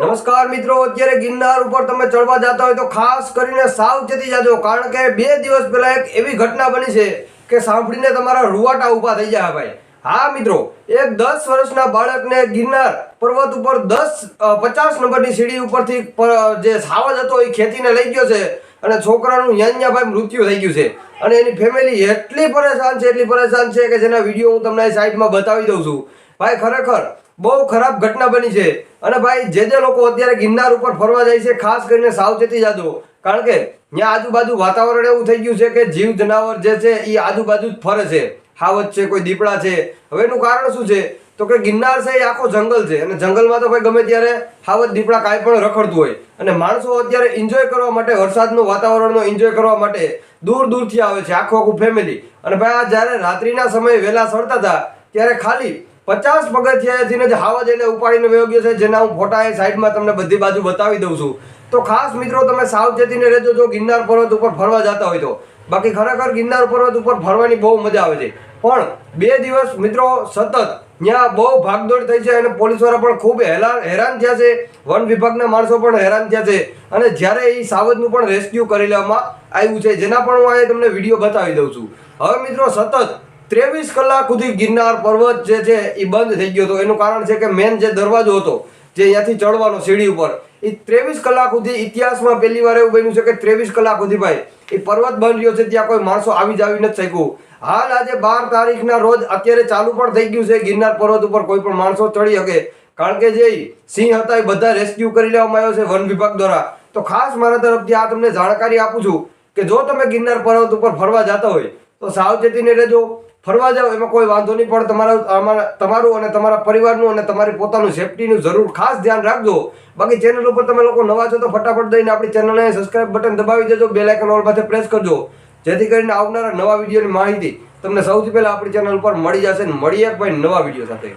નમસ્કાર મિત્રો, અત્યારે ગિરનાર ઉપર તમે ચડવા જતા હોય તો ખાસ કરીને સાવચેતી જાજો, કારણ કે 2 દિવસ પહેલા એક એવી ઘટના બની છે કે સાંભળીને તમારા રૂવાટા ઊભા થઈ જાય ભાઈ। હા મિત્રો, એક 10 વર્ષના બાળકને ગિરનાર પર્વત ઉપર 50 નંબરની સીડી ઉપરથી જે સાવજ હતો એ ખેંચીને લઈ ગયો છે અને છોકરાનું ભાઈ મૃત્યુ થઈ ગયું છે અને એની ફેમિલી એટલી પરેશાન છે કે જેના વિડીયો હું તમને સાઈડમાં બતાવી દઉં છું। ભાઈ ખરેખર બહુ ખરાબ ઘટના બની છે અને ભાઈ જે લોકો અત્યારે ગિરનાર ઉપર ફરવા જાય છે ખાસ કરીને સાવચેતી જાજો, કારણ કે ત્યાં આજુબાજુ વાતાવરણ એવું થઈ ગયું છે કે જીવ જનાવર જે છે એ આજુબાજુ જ ફરે છે, હાવજ છે, કોઈ દીપડા છે। હવે એનું કારણ શું છે તો કે ગિરનાર છે એ આખો જંગલ છે અને જંગલમાં તો ભાઈ ગમે ત્યારે હાવજ દીપડા કાંઈ પણ રખડતું હોય અને માણસો અત્યારે એન્જોય કરવા માટે, વરસાદનું વાતાવરણનો એન્જોય કરવા માટે દૂરથી આવે છે, આખું ફેમિલી। અને ભાઈ આ જ્યારે રાત્રિના સમયે વહેલા સડતા હતા ત્યારે ખાલી 50 પગથિયાથી જ હાવજ એને ઉપાડીને વયો ગયો છે, જેના હું ફોટા એ સાઈડમાં તમને બધી બાજુ બતાવી દઉં છું। તો ખાસ મિત્રો તમે સાવચેતીને રહેજો જો ગિરનાર પર્વત ઉપર ફરવા જતા હોય તો। બાકી ખરેખર ગિરનાર પર્વત ઉપર ફરવાની બહુ મજા આવે છે, પણ 2 દિવસ મિત્રો સતત ત્યાં બહુ ભાગદોડ થઈ છે અને પોલીસવાળા પણ ખૂબ હેરાન થયા છે, વન વિભાગના માણસો પણ હેરાન થયા છે અને જ્યારે એ સાવજનું પણ રેસ્ક્યુ કરી લેવામાં આવ્યું છે, જેના પણ હું અહીં તમને વિડીયો બતાવી દઉં છું। હવે મિત્રો સતત 23 કલાક સુધી ગિરનાર પર્વત જે છે એ બંધ થઈ ગયો હતો। એનું કારણ છે કે મેન જે દરવાજો હતો જે અહીંયાથી ચડવાનો સીડી ઉપર, એ 23 કલાક સુધી ઇતિહાસમાં પહેલી વાર એવું બન્યું છે કે 23 કલાક સુધી ભાઈ એ પર્વત બંધ રહ્યો છે, ત્યાં કોઈ માણસો આવી નથી શક્યું। હાલ આજે 12 તારીખના રોજ અત્યારે ચાલુ પણ થઈ ગયું છે ગિરનાર પર્વત ઉપર કોઈ પણ માણસો ચડી શકે, કારણ કે જે સિંહ હતા એ બધા રેસ્ક્યુ કરી લેવામાં આવ્યો છે વન વિભાગ દ્વારા। તો ખાસ મારા તરફથી આ તમને જાણકારી આપું છું કે જો તમે ગિરનાર પર્વત ઉપર ફરવા જતા હોય તો સાવચેતીને રહેજો, ફરવા જાઓ એમાં કોઈ વાંધો નહીં, પણ તમારું અને તમારા પરિવારનું અને તમારી પોતાનું સેફટીનું જરૂર ખાસ ધ્યાન રાખજો। બાકી ચેનલ ઉપર તમે લોકો નવા છો તો ફટાફટ દઈને આપણી ચેનલને સબસ્ક્રાઇબ બટન દબાવી દેજો, બેલ આઇકન ઓલ પાસે પ્રેસ કરજો, જેથી કરીને આવનારા નવા વિડીયોની માહિતી તમને સૌથી પહેલા આપણી ચેનલ ઉપર મળી જશે। મળીએ ભાઈ નવા વિડીયો સાથે।